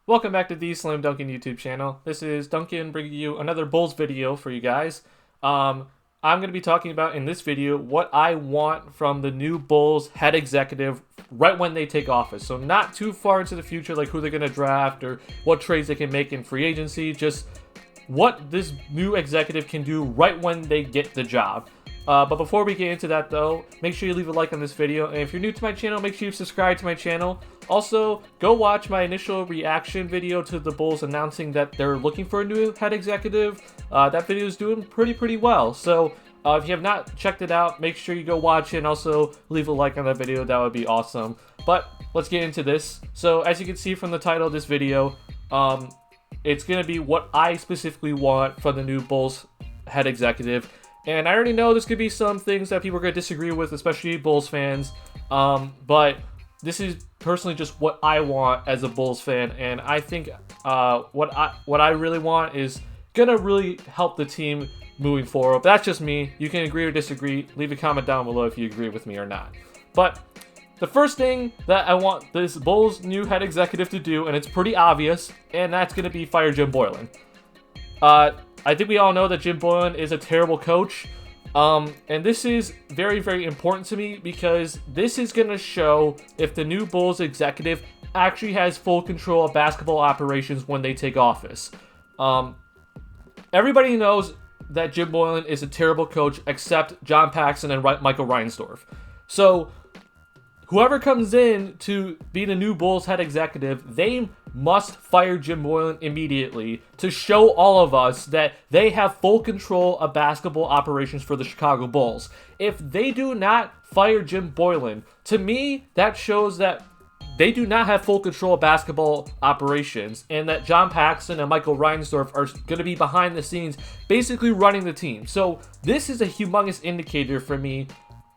Welcome back to TheSlamDuncan YouTube channel. This is Duncan bringing you another Bulls video for you guys. I'm going to be talking about in this video what I want from the new Bulls head executive right when they take office. So not too far into the future, like who they're going to draft or what trades they can make in free agency, just what this new executive can do right when they get the job. But before we get into that though, make sure you leave a like on this video, and if you're new to my channel, make sure you subscribe to my channel. Also, go watch my initial reaction video to the Bulls announcing that they're looking for a new head executive. That video is doing pretty well, so if you have not checked it out, make sure you go watch it and also leave a like on that video. That would be awesome. But let's get into this. So as you can see from the title of this video, it's going to be what I specifically want from the new Bulls head executive. And I already know there's going to be some things that people are going to disagree with, especially Bulls fans. But this is personally just what I want as a Bulls fan. And I think what I really want is going to really help the team moving forward. But that's just me. You can agree or disagree. Leave a comment down below if you agree with me or not. But the first thing that I want this Bulls new head executive to do, and it's pretty obvious, and that's going to be fire Jim Boylan. I think we all know that Jim Boylan is a terrible coach, and this is very important to me because this is going to show if the new Bulls executive actually has full control of basketball operations when they take office. Everybody knows that Jim Boylan is a terrible coach except John Paxson and Michael Reinsdorf. So whoever comes in to be the new Bulls head executive, they must fire Jim Boylan immediately to show all of us that they have full control of basketball operations for the Chicago Bulls. If they do not fire Jim Boylan, to me, that shows that they do not have full control of basketball operations and that John Paxson and Michael Reinsdorf are going to be behind the scenes basically running the team. So this is a humongous indicator for me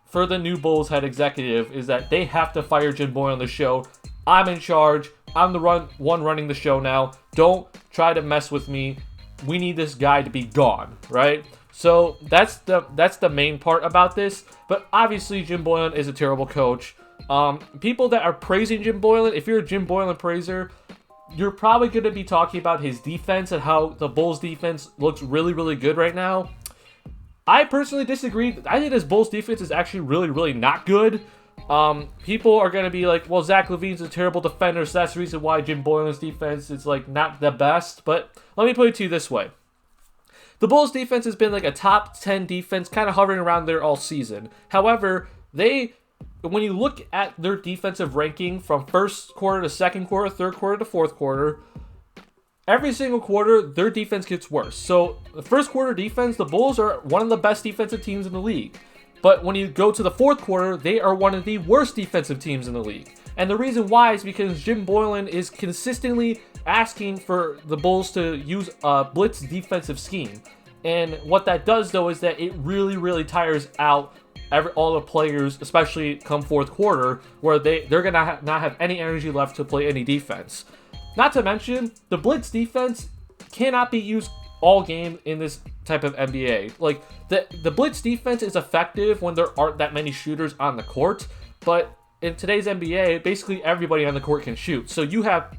for the new Bulls head executive, is that they have to fire Jim Boylan on the show. I'm in charge. I'm the one running the show now. Don't try to mess with me. We need this guy to be gone, right? So that's the main part about this. But obviously Jim Boylan is a terrible coach. People that are praising Jim Boylan, if you're a Jim Boylan praiser, you're probably going to be talking about his defense and how the Bulls defense looks really good right now. I personally disagree. I think this Bulls defense is actually really not good. People are going to be like, well, Zach LaVine's a terrible defender, so that's the reason why Jim Boylan's defense is like not the best. But let me put it to you this way. The Bulls defense has been like a top 10 defense, kind of hovering around there all season. However, when you look at their defensive ranking from first quarter to second quarter, third quarter to fourth quarter, every single quarter, their defense gets worse. So the first quarter defense, the Bulls are one of the best defensive teams in the league. But when you go to the fourth quarter, they are one of the worst defensive teams in the league. And the reason why is because Jim Boylan is consistently asking for the Bulls to use a blitz defensive scheme. And what that does, though, is that it really tires out all the players, especially come fourth quarter, where they're going to not have any energy left to play any defense. Not to mention, the blitz defense cannot be used all game in this type of NBA. Like, the blitz defense is effective when there aren't that many shooters on the court, but in today's NBA, basically everybody on the court can shoot. So you have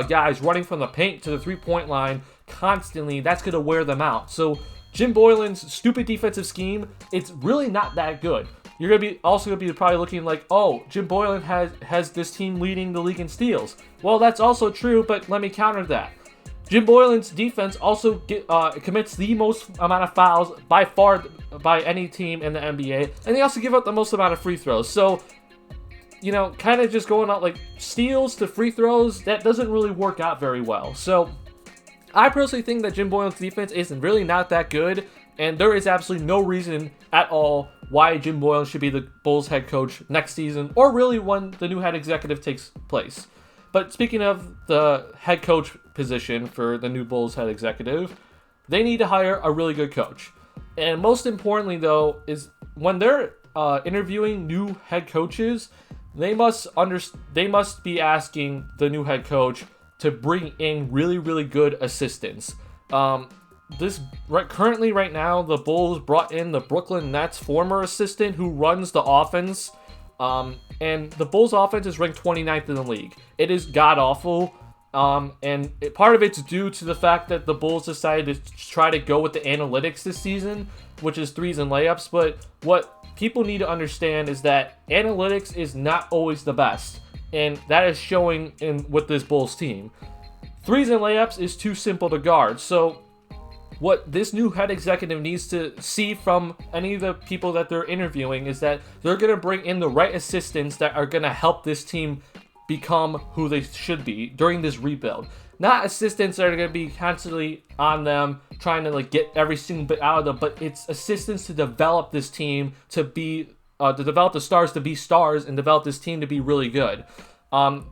guys running from the paint to the three-point line constantly. That's going to wear them out. So Jim Boylan's stupid defensive scheme, it's really not that good. You're going to be also going to be probably looking like, oh, Jim Boylan has this team leading the league in steals. Well, that's also true, but let me counter that. Jim Boylan's defense also commits the most amount of fouls by far by any team in the NBA, and they also give up the most amount of free throws. So, you know, kind of just going out like steals to free throws, that doesn't really work out very well. So, I personally think that Jim Boylan's defense is really not that good, and there is absolutely no reason at all why Jim Boylan should be the Bulls head coach next season, or really when the new head executive takes place. But speaking of the head coach position for the new Bulls head executive, they need to hire a really good coach. And most importantly, though, is when they're interviewing new head coaches, they must be asking the new head coach to bring in really good assistants. Currently right now, the Bulls brought in the Brooklyn Nets former assistant who runs the offense. And the Bulls offense is ranked 29th in the league. It is god-awful. Part of it's due to the fact that the Bulls decided to try to go with the analytics this season, which is threes and layups. But what people need to understand is that analytics is not always the best, and that is showing with this Bulls team. Threes and layups is too simple to guard. So what this new head executive needs to see from any of the people that they're interviewing is that they're going to bring in the right assistants that are going to help this team become who they should be during this rebuild. Not assistants that are going to be constantly on them, trying to get every single bit out of them, but it's assistants to develop this team to be, to develop the stars to be stars and develop this team to be really good.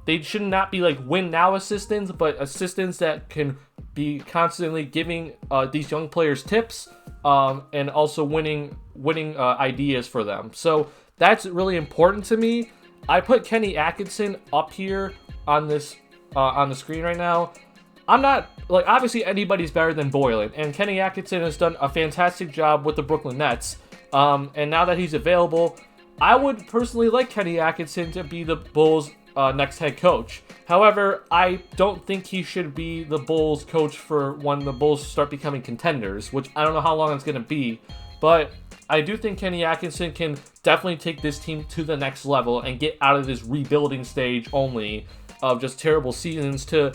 They should not be win now assistants, but assistants that can be constantly giving these young players tips and also winning ideas for them. So that's really important to me. I put Kenny Atkinson up here on this on the screen right now. I'm not obviously anybody's better than Boylan, and Kenny Atkinson has done a fantastic job with the Brooklyn Nets. And now that he's available, I would personally like Kenny Atkinson to be the Bulls' next head coach. However, I don't think he should be the Bulls coach for when the Bulls start becoming contenders, which I don't know how long it's going to be, but I do think Kenny Atkinson can definitely take this team to the next level and get out of this rebuilding stage only of just terrible seasons to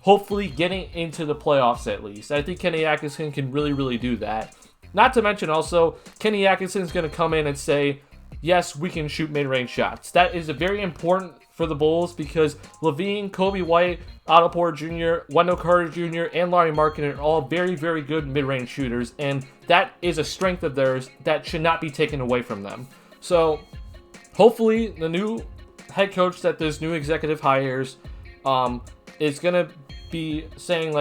hopefully getting into the playoffs at least. I think Kenny Atkinson can really, really do that. Not to mention also, Kenny Atkinson is going to come in and say, yes, we can shoot mid-range shots. That is very important for the Bulls because LaVine, Kobe White, Otto Porter Jr., Wendell Carter Jr., and Lauri Markkanen are all very, very good mid-range shooters, and that is a strength of theirs that should not be taken away from them. So hopefully the new head coach that this new executive hires is going to be saying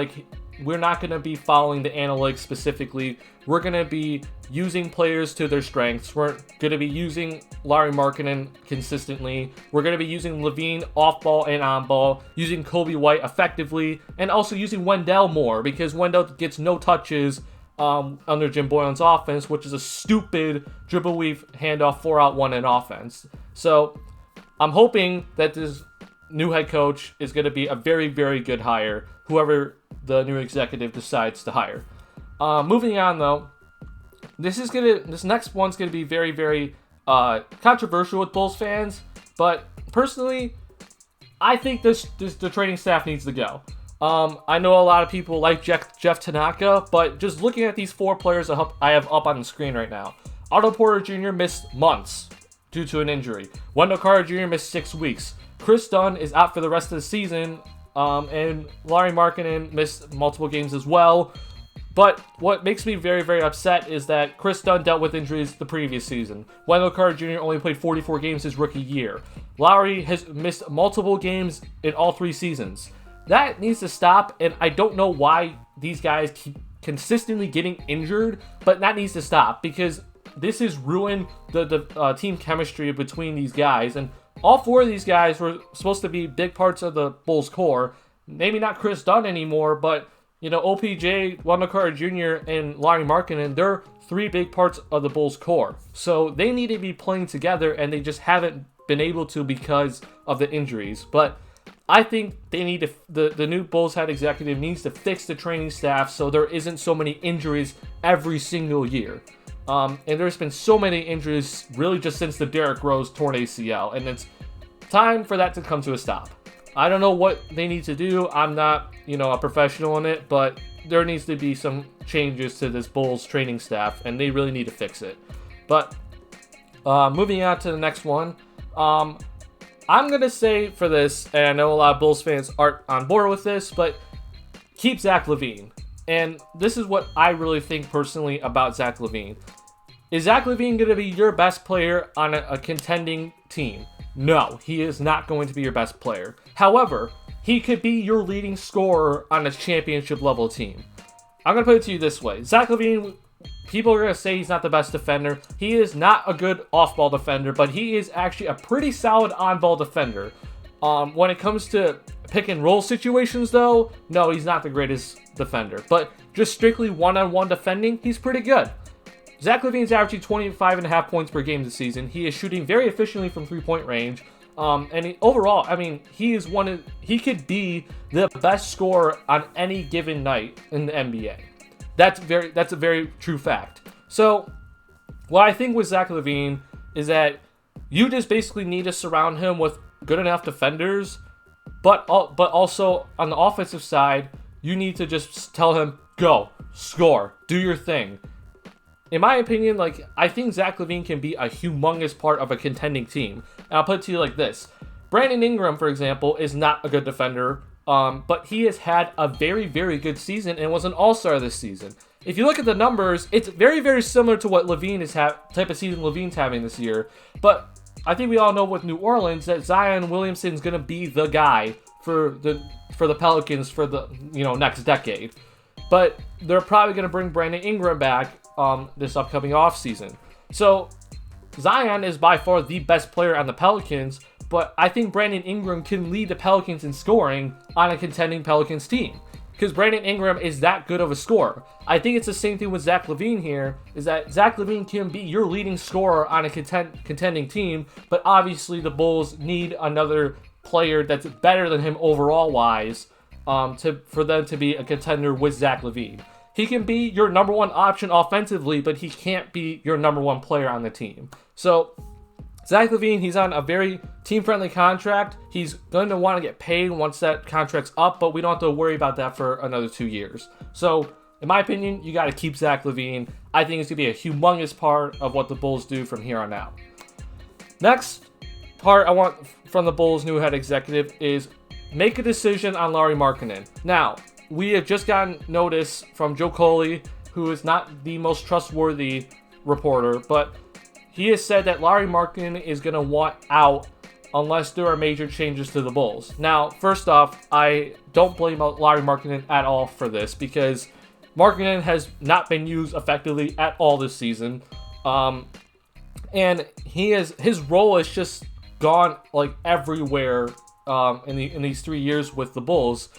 we're not going to be following the analytics specifically. We're going to be using players to their strengths. We're going to be using Lauri Markkanen consistently. We're going to be using LaVine off ball and on ball, using Kobe White effectively, and also using Wendell more because Wendell gets no touches under Jim Boylan's offense, which is a stupid dribble weave handoff 4-out-1 in offense. So I'm hoping that this new head coach is going to be a very, very good hire, whoever the new executive decides to hire. Moving on though, this next one's gonna be very, very controversial with Bulls fans, but personally, I think the training staff needs to go. I know a lot of people like Jeff Tanaka, but just looking at these four players I have up on the screen right now, Otto Porter Jr. missed months due to an injury. Wendell Carter Jr. missed 6 weeks. Chris Dunn is out for the rest of the season, and Lauri Markkanen missed multiple games as well. But what makes me very, very upset is that Chris Dunn dealt with injuries the previous season. Wendell Carter Jr. only played 44 games his rookie year. Lauri has missed multiple games in all 3 seasons. That needs to stop, and I don't know why these guys keep consistently getting injured, but that needs to stop because this has ruined the team chemistry between these guys. And all 4 of these guys were supposed to be big parts of the Bulls core. Maybe not Chris Dunn anymore, but OPJ, Wendell Carter Jr., and Lauri Markkanen, they're 3 big parts of the Bulls core. So they need to be playing together, and they just haven't been able to because of the injuries. But I think they need to, the new Bulls head executive needs to fix the training staff so there isn't so many injuries every single year. And there's been so many injuries really just since the Derrick Rose torn ACL, and it's time for that to come to a stop. I don't know what they need to do. I'm not, a professional in it, but there needs to be some changes to this Bulls training staff, and they really need to fix it. But moving on to the next one, I'm going to say for this, and I know a lot of Bulls fans aren't on board with this, but keep Zach LaVine. And this is what I really think personally about Zach LaVine. Is Zach LaVine going to be your best player on a contending team? No, he is not going to be your best player. However, he could be your leading scorer on a championship level team. I'm going to put it to you this way. Zach LaVine, people are going to say he's not the best defender. He is not a good off-ball defender, but he is actually a pretty solid on-ball defender. When it comes to pick and roll situations though, no, he's not the greatest defender. But just strictly one-on-one defending, he's pretty good. Zach LaVine's averaging 25.5 points per game this season. He is shooting very efficiently from 3-point range. Overall, I mean, he could be the best scorer on any given night in the NBA. That's a very true fact. So, what I think with Zach LaVine is that you just basically need to surround him with good enough defenders, but also on the offensive side, you need to just tell him, go, score, do your thing. In my opinion, like, I think Zach LaVine can be a humongous part of a contending team. And I'll put it to you like this. Brandon Ingram, for example, is not a good defender, but he has had a very, very good season and was an all-star this season. If you look at the numbers, it's very, very similar to what LaVine is type of season LaVine's having this year. But I think we all know with New Orleans that Zion Williamson's going to be the guy for the Pelicans for the next decade. But they're probably going to bring Brandon Ingram back this upcoming offseason. So Zion is by far the best player on the Pelicans, but I think Brandon Ingram can lead the Pelicans in scoring on a contending Pelicans team, because Brandon Ingram is that good of a scorer. I think it's the same thing with Zach LaVine here, is that Zach LaVine can be your leading scorer on a contending team, but obviously the Bulls need another player that's better than him overall wise for them to be a contender with Zach LaVine. He can be your number one option offensively, but he can't be your number one player on the team. So Zach LaVine, he's on a very team-friendly contract. He's going to want to get paid once that contract's up, but we don't have to worry about that for another 2 years. So, in my opinion, you got to keep Zach LaVine. I think it's going to be a humongous part of what the Bulls do from here on out. Next part I want from the Bulls' new head executive is make a decision on Lauri Markkanen. Now, we have just gotten notice from Joe Coley, who is not the most trustworthy reporter, but he has said that Lauri Markkanen is going to want out unless there are major changes to the Bulls. Now, first off, I don't blame Lauri Markkanen at all for this, because Markkanen has not been used effectively at all this season. And his role has just gone like everywhere in these 3 years with the Bulls.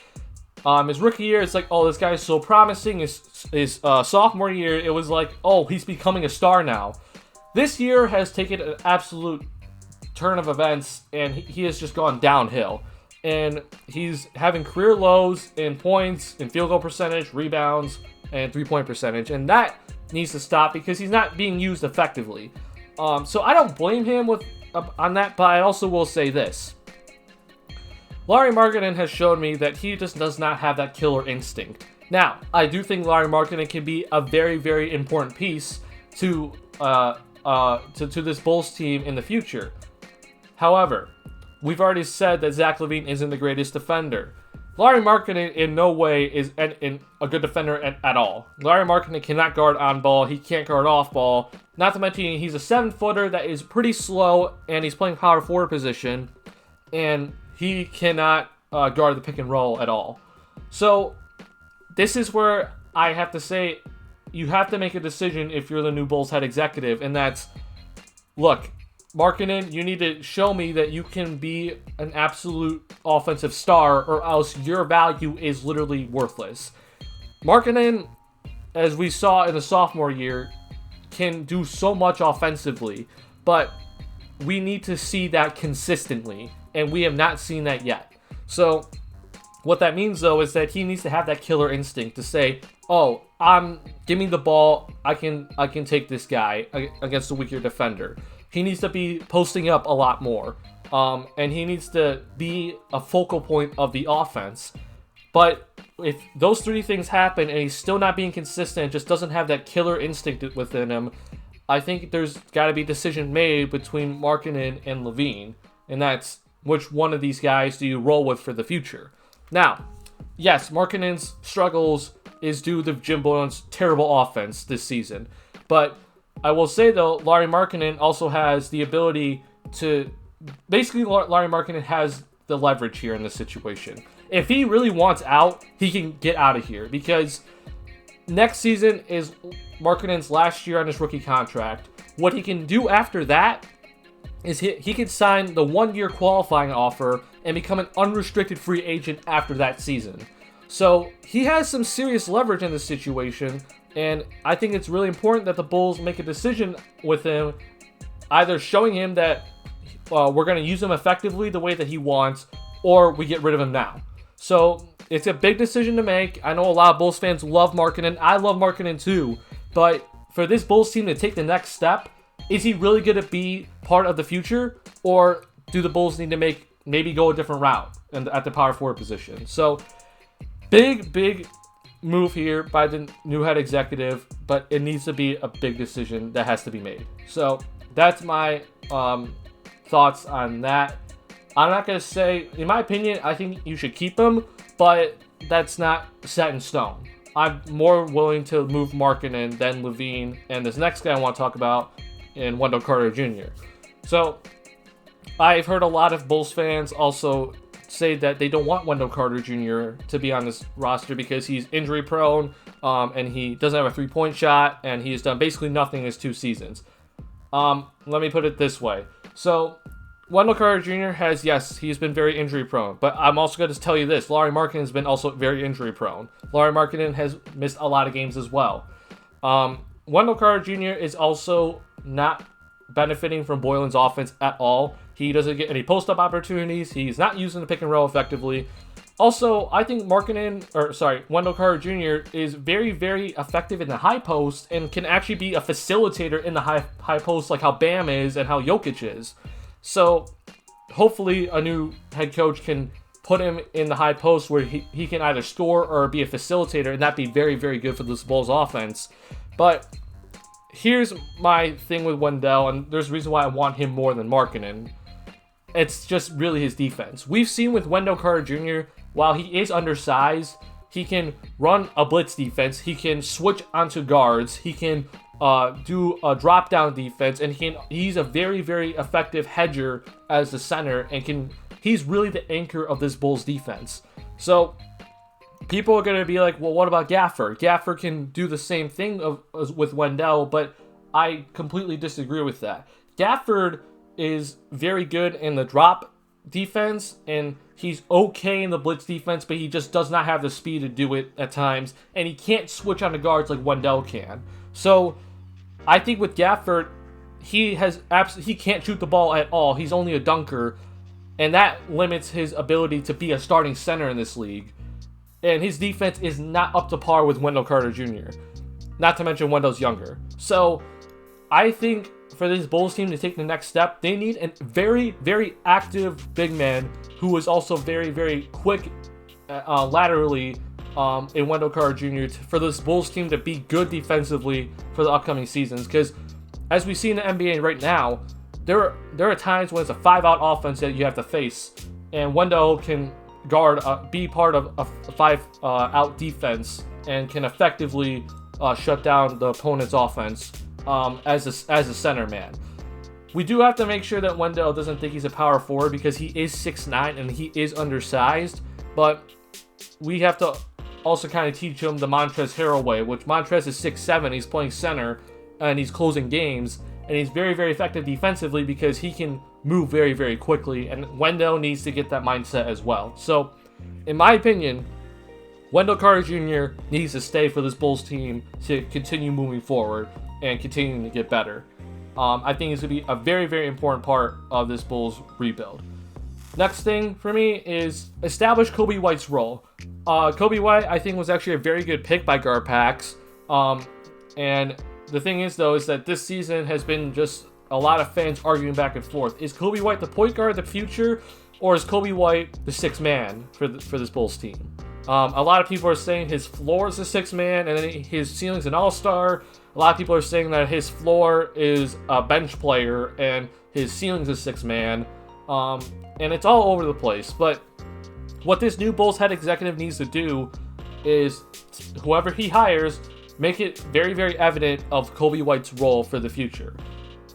His rookie year, it's like, oh, this guy is so promising. His sophomore year, it was like, oh, he's becoming a star now. This year has taken an absolute turn of events, and he has just gone downhill. And he's having career lows in points, in field goal percentage, rebounds, and three-point percentage. And that needs to stop because he's not being used effectively. So I don't blame him on that, but I also will say this. Lauri Markkanen has shown me that he just does not have that killer instinct. Now, I do think Lauri Markkanen can be a very, very important piece to this Bulls team in the future. However, we've already said that Zach LaVine isn't the greatest defender. Lauri Markkanen in no way is a good defender at all. Lauri Markkanen cannot guard on ball. He can't guard off ball. Not to mention, he's a 7-footer that is pretty slow, and he's playing power forward position, and he cannot guard the pick and roll at all. So this is where I have to say you have to make a decision if you're the new Bulls head executive, and that's, look, Markkanen, you need to show me that you can be an absolute offensive star, or else your value is literally worthless. Markkanen, as we saw in the sophomore year, can do so much offensively, but we need to see that consistently, and we have not seen that yet. So what that means, though, is that he needs to have that killer instinct to say, oh, give me the ball, I can take this guy against a weaker defender. He needs to be posting up a lot more, and he needs to be a focal point of the offense. But if those three things happen and he's still not being consistent, just doesn't have that killer instinct within him, I think there's got to be a decision made between Markkanen and LaVine, and that's which one of these guys do you roll with for the future. Now, yes, Markkanen's struggles is due to Jim Boylan's terrible offense this season, but I will say, though, Lauri Markkanen also has the ability to... Basically, Lauri Markkanen has the leverage here in this situation. If he really wants out, he can get out of here, because next season is Markkanen's last year on his rookie contract. What he can do after that is he can sign the 1-year qualifying offer and become an unrestricted free agent after that season. So he has some serious leverage in this situation, and I think it's really important that the Bulls make a decision with him, either showing him that we're going to use him effectively the way that he wants, or we get rid of him now. So it's a big decision to make. I know a lot of Bulls fans love Markkanen. I love Markkanen too. But for this Bulls team to take the next step, is he really going to be part of the future? Or do the Bulls need to maybe go a different route at the power forward position? So big move here by the new head executive, but it needs to be a big decision that has to be made. So that's my thoughts on that. I'm not going to say, in my opinion, I think you should keep him, but that's not set in stone. I'm more willing to move Markkanen than LaVine, and this next guy I want to talk about, in Wendell Carter Jr. So I've heard a lot of Bulls fans also say that they don't want Wendell Carter Jr. to be on this roster because he's injury prone, and he doesn't have a three-point shot, and he's done basically nothing in his 2 seasons. Let me put it this way. So Wendell Carter Jr. he's been very injury prone, but I'm also going to tell you this. Lauri Markkanen has been also very injury prone. Lauri Markkanen has missed a lot of games as well. Wendell Carter Jr. is also not benefiting from Boylan's offense at all. He doesn't get any post-up opportunities. He's not using the pick and roll effectively. Also, I think Wendell Carter Jr. is very, very effective in the high post and can actually be a facilitator in the high post like how Bam is and how Jokic is. So hopefully a new head coach can put him in the high post where he can either score or be a facilitator, and that'd be very, very good for this Bulls offense. But here's my thing with Wendell, and there's a reason why I want him more than Markkanen. It's just really his defense. We've seen with Wendell Carter Jr., while he is undersized, he can run a blitz defense, he can switch onto guards, he can do a drop-down defense, and he's a very, very effective hedger as the center, and he's really the anchor of this Bulls defense. So people are going to be like, well, what about Gafford? Gafford can do the same thing with Wendell, but I completely disagree with that. Gafford is very good in the drop defense, and he's okay in the blitz defense, but he just does not have the speed to do it at times, and he can't switch on the guards like Wendell can. So I think with Gafford, he can't shoot the ball at all. He's only a dunker, and that limits his ability to be a starting center in this league. And his defense is not up to par with Wendell Carter Jr. Not to mention Wendell's younger. So I think for this Bulls team to take the next step, they need a very, very active big man who is also very, very quick laterally in Wendell Carter Jr. For this Bulls team to be good defensively for the upcoming seasons. Because as we see in the NBA right now, there are times when it's a 5-out offense that you have to face, and Wendell can be part of a 5-out defense and can effectively shut down the opponent's offense as a center man. We do have to make sure that Wendell doesn't think he's a power forward because he is 6'9" and he is undersized, but we have to also kind of teach him the Montrezl Harrell way, which Montrezl is 6'7", he's playing center, and he's closing games, and he's very, very effective defensively because he can move very, very quickly, and Wendell needs to get that mindset as well. So, in my opinion, Wendell Carter Jr. needs to stay for this Bulls team to continue moving forward and continuing to get better. I think it's going to be a very, very important part of this Bulls rebuild. Next thing for me is establish Kobe White's role. Kobe White, I think, was actually a very good pick by Garpax. And the thing is, though, is that this season has been just a lot of fans arguing back and forth. Is Kobe White the point guard of the future, or is Kobe White the sixth man for this Bulls team? A lot of people are saying his floor is the sixth man, and then his ceiling's an all-star. A lot of people are saying that his floor is a bench player, and his ceiling's a sixth man. And it's all over the place. But what this new Bulls head executive needs to do is, whoever he hires, make it very, very evident of Kobe White's role for the future.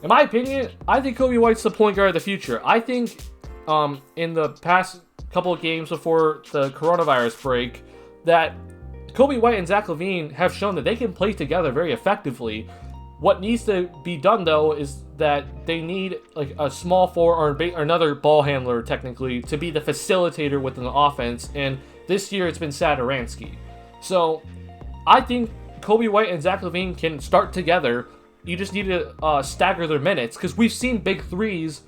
In my opinion, I think Kobe White's the point guard of the future. I think in the past couple of games before the coronavirus break, that Kobe White and Zach LaVine have shown that they can play together very effectively. What needs to be done, though, is that they need like a small forward or another ball handler, technically, to be the facilitator within the offense. And this year, it's been Satoransky. So I think Kobe White and Zach LaVine can start together. You just need to stagger their minutes, because we've seen big threes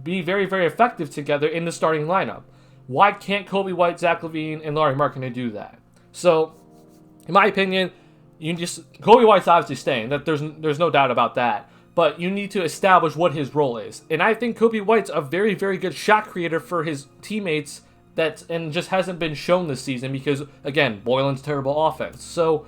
be very, very effective together in the starting lineup. Why can't Coby White, Zach LaVine, and Lauri Markkanen do that? So, in my opinion, Coby White's obviously staying. That there's no doubt about that. But you need to establish what his role is. And I think Coby White's a very, very good shot creator for his teammates and just hasn't been shown this season because, again, Boylan's terrible offense. So,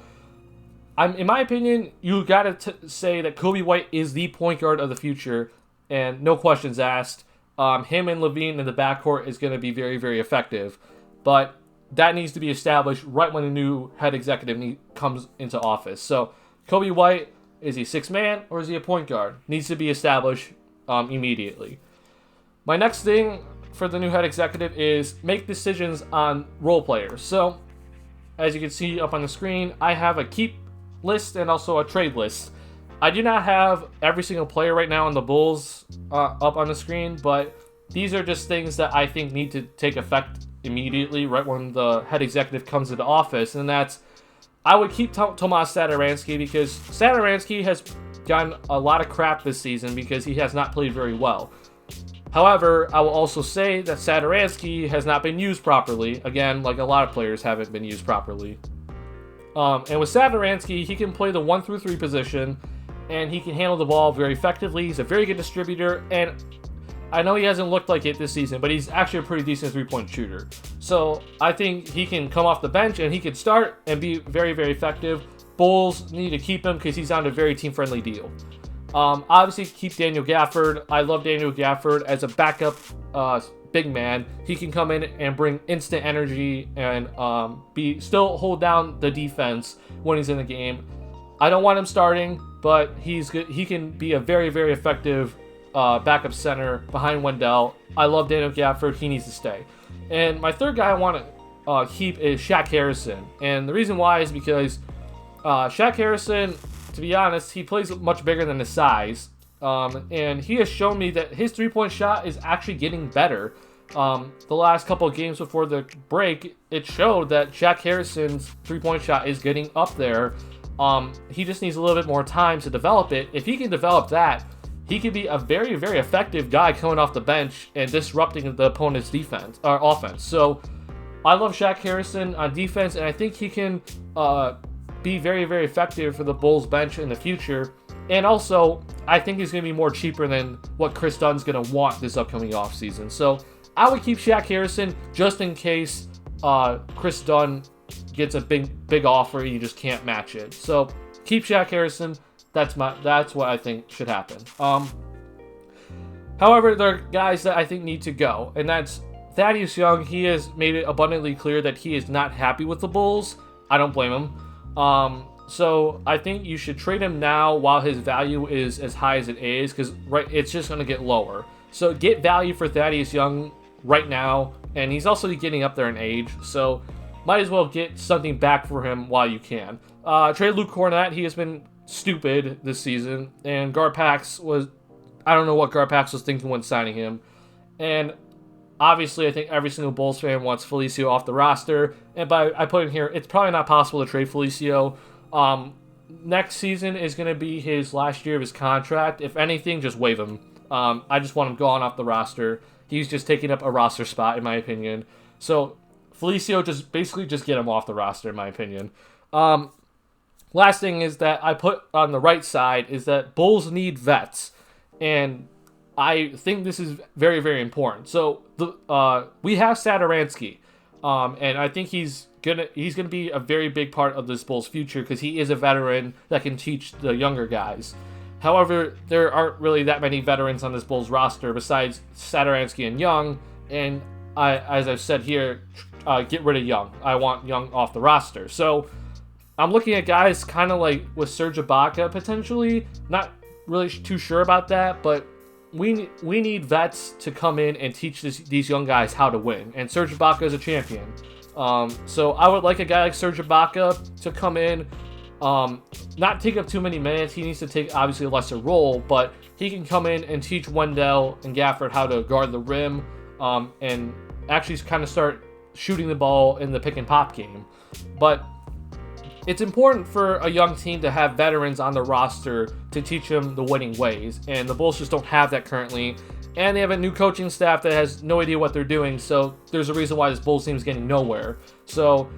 in my opinion, you got to say that Coby White is the point guard of the future, and no questions asked. Him and LaVine in the backcourt is going to be very, very effective. But that needs to be established right when the new head executive comes into office. So, Coby White, is he sixth man or is he a point guard? Needs to be established immediately. My next thing for the new head executive is make decisions on role players. So, as you can see up on the screen, I have a keep list and also a trade list. I do not have every single player right now on the Bulls up on the screen, but these are just things that I think need to take effect immediately, right when the head executive comes into office, and that's I would keep Tomas Satoransky because Satoransky has gotten a lot of crap this season because he has not played very well. However, I will also say that Satoransky has not been used properly. Again, like a lot of players haven't been used properly. And with Satoransky, he can play the 1-3 position, and he can handle the ball very effectively. He's a very good distributor, and I know he hasn't looked like it this season, but he's actually a pretty decent three-point shooter. So I think he can come off the bench and he can start and be very, very effective. Bulls need to keep him because he's on a very team-friendly deal. Obviously, keep Daniel Gafford. I love Daniel Gafford as a backup big man. He can come in and bring instant energy and still hold down the defense when he's in the game. I don't want him starting, but he's good. He can be a very, very effective backup center behind Wendell. I love Daniel Gafford. He needs to stay. And my third guy I want to keep is Shaq Harrison. And the reason why is because Shaq Harrison, to be honest, he plays much bigger than his size. And he has shown me that his three-point shot is actually getting better. The last couple of games before the break, it showed that Shaq Harrison's three-point shot is getting up there. He just needs a little bit more time to develop it. If he can develop that, he could be a very, very effective guy coming off the bench and disrupting the opponent's defense or offense. So I love Shaq Harrison on defense, and I think he can be very, very effective for the Bulls bench in the future. And also, I think he's going to be more cheaper than what Chris Dunn's going to want this upcoming offseason. So I would keep Shaq Harrison just in case Chris Dunn gets a big offer and you just can't match it. So keep Shaq Harrison. That's what I think should happen. However, there are guys that I think need to go, and that's Thaddeus Young. He has made it abundantly clear that he is not happy with the Bulls. I don't blame him. So I think you should trade him now while his value is as high as it is, because it's just going to get lower. So get value for Thaddeus Young right now, and he's also getting up there in age, so might as well get something back for him while you can. Trade Luke Cornett. He has been stupid this season, and I don't know what Garpax was thinking when signing him. And obviously, I think every single Bulls fan wants Felicio off the roster, and I put in here, it's probably not possible to trade Felicio. Next season is going to be his last year of his contract. If anything, just waive him. I just want him gone off the roster. He's just taking up a roster spot, in my opinion. So Felicio, just get him off the roster, in my opinion. Last thing is that I put on the right side is that Bulls need vets, and I think this is very, very important. So we have Satoransky, and I think he's gonna be a very big part of this Bulls' future because he is a veteran that can teach the younger guys. However, there aren't really that many veterans on this Bulls roster besides Satoransky and Young, and as I've said here, get rid of Young. I want Young off the roster. So I'm looking at guys kind of like with Serge Ibaka potentially. Not really too sure about that, but we need vets to come in and teach these young guys how to win. And Serge Ibaka is a champion. So I would like a guy like Serge Ibaka to come in, not take up too many minutes. He needs to take obviously a lesser role, but he can come in and teach Wendell and Gafford how to guard the rim, and actually kind of start shooting the ball in the pick and pop game. But it's important for a young team to have veterans on the roster to teach them the winning ways, and the Bulls just don't have that currently. And they have a new coaching staff that has no idea what they're doing, so there's a reason why this Bulls team is getting nowhere. So,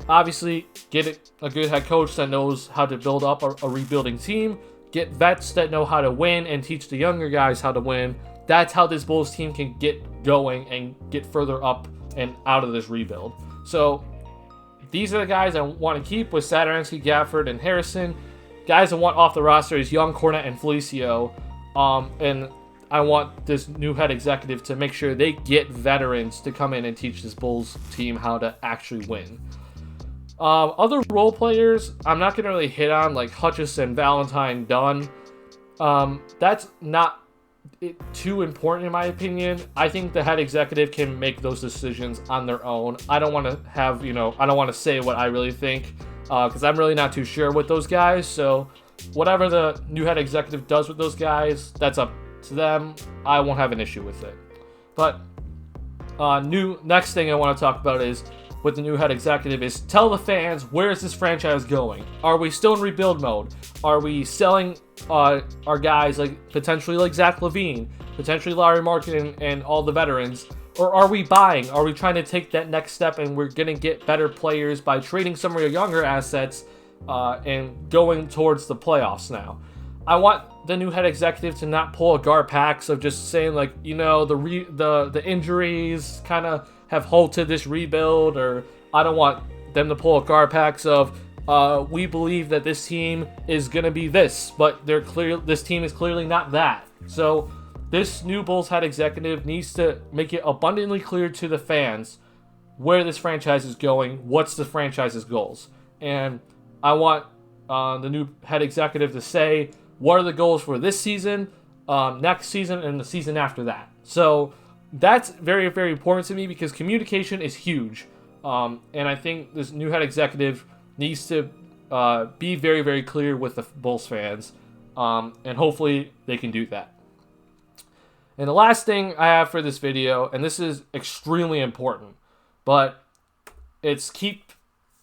obviously, get a good head coach that knows how to build up a rebuilding team, get vets that know how to win, and teach the younger guys how to win. That's how this Bulls team can get going and get further up and out of this rebuild. So, these are the guys I want to keep with Satoransky, Gafford, and Harrison. Guys I want off the roster is Young, Cornette, and Felicio. And I want this new head executive to make sure they get veterans to come in and teach this Bulls team how to actually win. Other role players, I'm not going to really hit on, like Hutchison, Valentine, Dunn. That's not too important in my opinion. I think the head executive can make those decisions on their own. I don't want to have, I don't want to say what I really think because I'm really not too sure with those guys. So whatever the new head executive does with those guys, that's up to them. I won't have an issue with it. But next thing I want to talk about is with the new head executive is tell the fans, where is this franchise going? Are we still in rebuild mode? Are we selling our guys like potentially like Zach LaVine, potentially Larry Markkanen and all the veterans? Or are we buying? Are we trying to take that next step and we're going to get better players by trading some of your younger assets and going towards the playoffs now? I want the new head executive to not pull a Garpax of just saying like, the injuries kind of have halted this rebuild, or I don't want them to pull a Garpax of we believe that this team is gonna be this, but this team is clearly not that. So this new Bulls head executive needs to make it abundantly clear to the fans where this franchise is going, what's the franchise's goals, and I want the new head executive to say what are the goals for this season, next season, and the season after that. So that's very, very important to me because communication is huge. And I think this new head executive needs to be very, very clear with the Bulls fans. And hopefully they can do that. And the last thing I have for this video, and this is extremely important, but it's keep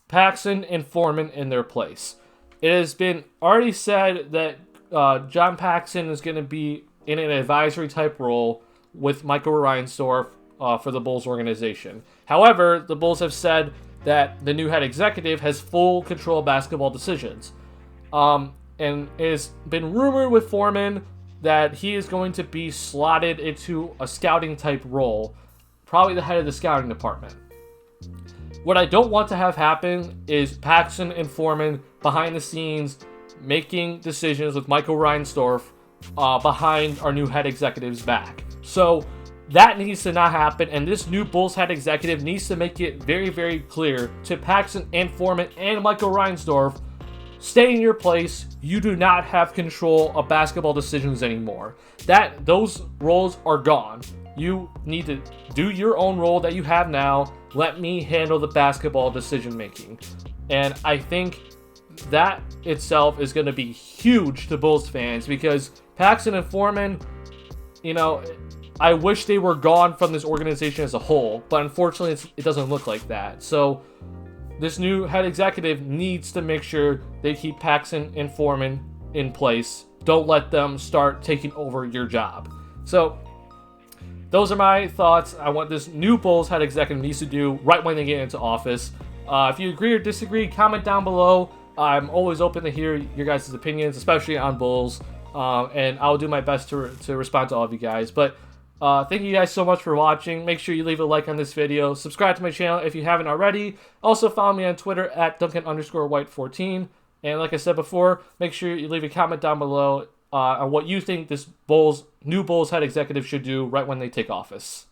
Paxson and Foreman in their place. It has been already said that John Paxson is going to be in an advisory type role with Michael Reinsdorf for the Bulls organization. However, the Bulls have said that the new head executive has full control of basketball decisions. And it has been rumored with Foreman that he is going to be slotted into a scouting type role, probably the head of the scouting department. What I don't want to have happen is Paxson and Foreman behind the scenes making decisions with Michael Reinsdorf behind our new head executive's back. So that needs to not happen, and this new Bulls head executive needs to make it very, very clear to Paxson and Foreman and Michael Reinsdorf, stay in your place. You do not have control of basketball decisions anymore. Those roles are gone. You need to do your own role that you have now. Let me handle the basketball decision making. And I think that itself is going to be huge to Bulls fans because Paxson and Foreman, I wish they were gone from this organization as a whole, but unfortunately it doesn't look like that. So this new head executive needs to make sure they keep Paxson and Foreman in place. Don't let them start taking over your job. So those are my thoughts on what this new Bulls head executive needs to do right when they get into office. If you agree or disagree, comment down below. I'm always open to hear your guys' opinions, especially on Bulls, and I'll do my best to respond to all of you guys. But thank you guys so much for watching. Make sure you leave a like on this video. Subscribe to my channel if you haven't already. Also follow me on Twitter at Duncan_White14. And like I said before, make sure you leave a comment down below on what you think this new Bulls head executive should do right when they take office.